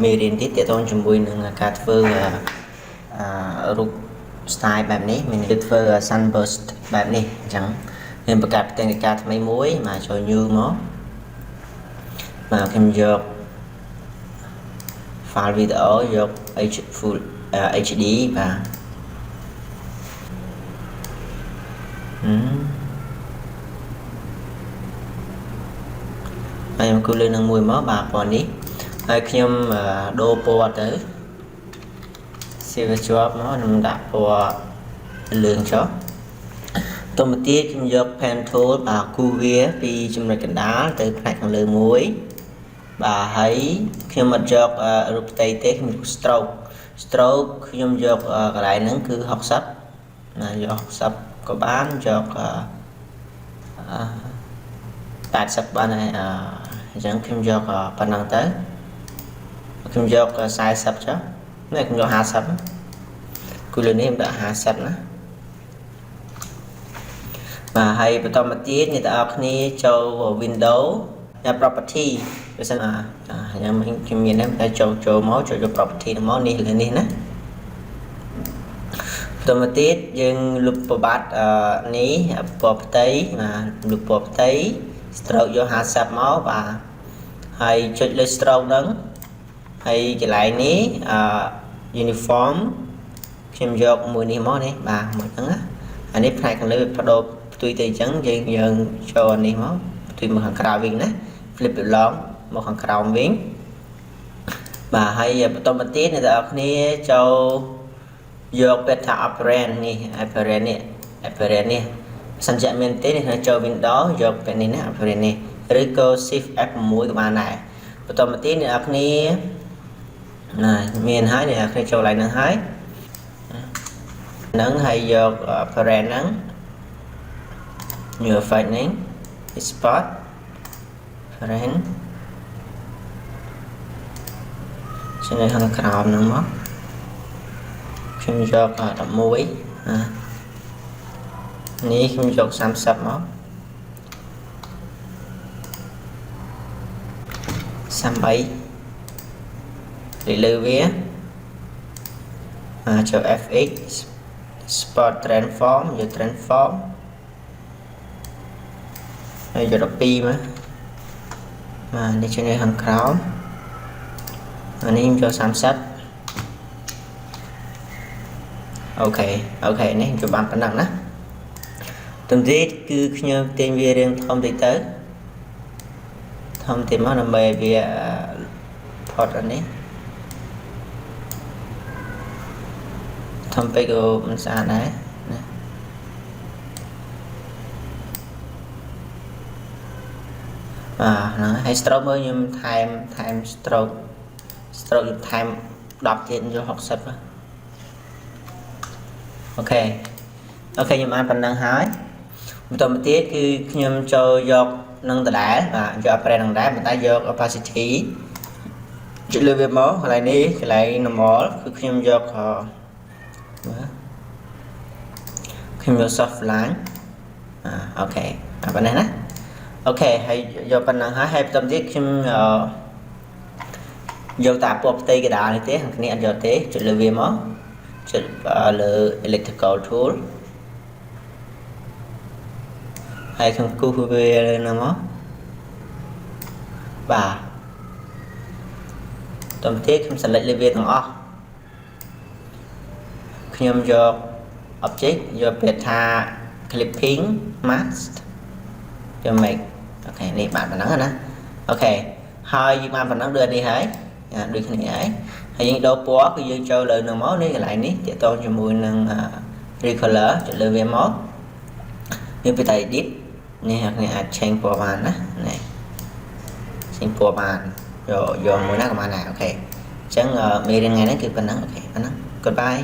មេរៀនទៀតតទៅជាមួយនឹងការធ្វើរូប style បែបនេះមានធ្វើ sunburst បែបនេះអញ្ចឹងមានបង្កើតផ្ទាំងការថ្មីមួយមកចូល new មកខ្ញុំយក file video យក full HD បាទហើយខ្ញុំគូលើនឹងមួយមកបាទពណ៌នេះហើយខ្ញុំដូរពណ៌ទៅ silver ជាប់មកខ្ញុំដាក់ពណ៌លឿងចុះតមកទៀតខ្ញុំយក pen tool បាទគូវាពីចំណុចកណ្ដាលទៅផ្នែកខាងលើមួយបាទហើយខ្ញុំអត់យករូបផ្ទៃទេខ្ញុំយក stroke ខ្ញុំយកកន្លែងហ្នឹងគឺ60ណាយក60ក៏បានយក80បានហើយអញ្ចឹងខ្ញុំយកប៉ុណ្ណឹងទៅខ្ញុំយក40ចុះនេះខ្ញុំយក50គូលើនេះខ្ញុំដាក់50ណាបាទហើយបន្តមកទៀតអ្នកទាំងអស់គ្នាចូល window property បើសិនខ្ញុំមានតែចូលមកចូល property មកនេះលើនេះណាបន្តមកទៀតយើងលុបប្របាត់នេះពណ៌ផ្ទៃលុបពណ៌ផ្ទៃ stroke យក50មកបាទហើយចុចលើ stroke ហ្នឹងហើយកន្លែងនេះuniform ខ្ញុំយកមួយនេះមកនេះបាទមួយហ្នឹងណាអានេះផ្នែកខាងលើបដូរផ្ទុយទៅអញ្ចឹងយើងចូលនេះមកផ្ទុយមកខាងក្រៅវិញណា flip ទៅឡងមកខាងក្រោមវិញបាទហើយបន្តមកទៀតអ្នកទាំងអស់គ្នាចូលយកពេលថា apparent នេះ apparent នេះសញ្ជាក់មែនទេនេះចូល Windows យកពេលនេះណា apparent នេះឬក៏ Shift F6 ក៏បានដែរបន្តមកទៀតអ្នកទាំងអស់គ្នាណាមានហើយអ្នកទាំងអស់គ្នាចូលឡើងនឹងហើយហ្នឹងហើយយក apparent ហ្នឹង new effect នេះ export apparent ឆ្នៃខាងក្រោមហ្នឹងមកខ្ញុំយក11នេះខ្ញុំយក30មក38លើវាចូល FX Spot Transform យក Transform ហើយយក12មកនេះឆ្នៃខាងក្រោមអានេះខ្ញុំចូល30អូខេនេះខ្ញុំបានប៉ុណ្ណឹងណាទំទៀតគឺខ្ញុំទាញវារៀងធំតិចទៅធំតិចមកដើម្បីវាផុតអានេះធំពេកក៏មិនស្អាតដែរណាហ្នឹងហើយ stroke មើលខ្ញុំថែម stroke ខ្ញុំថែម10ទៀតយក60អូខេខ្ញុំបានប៉ុណ្ណឹងហើយបន្តមកទៀតគឺខ្ញុំចូលយកនឹងដដែលបាទយក apparent នឹងដែរប៉ុន្តែយក opacity ចុចលើវាមកកន្លែងនេះកន្លែង normal គឺខ្ញុំយកsoft line អូខេប៉ុណ្ណេះណាអូខេហើយយកប៉ុណ្ណឹងហើយបន្តទៀតខ្ញុំយកតាពណ៌ផ្ទៃកណ្ដាលនេះទេខាងគ្នាអត់យកទេចុចលើវាមកចុចលើ electrical tool ហើយខ្ញុំគូសវានៅមកបាទតោះទៀតខ្ញុំ select លើវាទាំងអស់ខ្ញុំយក object យកពាក្យថា clipping mask យក make អូខេនេះបានប៉ុណ្ណឹងណាអូខេហើយយើងបានប៉ុណ្ណឹងដូចនេះហើយដូចគ្នាហើយយើងដូរពណ៌គឺយើងចូលលើនឹងមកនេះកន្លែងនេះទាក់ទងជាមួយនឹង recolor ចុចលើវាមកមានប៊ីតា edit នេះអ្នកអាច change ពណ៌បានណានេះ change ពណ៌បានយកមួយណាក៏បានដែរអូខេអញ្ចឹងមេរៀនថ្ងៃនេះគឺប៉ុណ្ណឹងអូខេប៉ុណ្ណឹង goodbye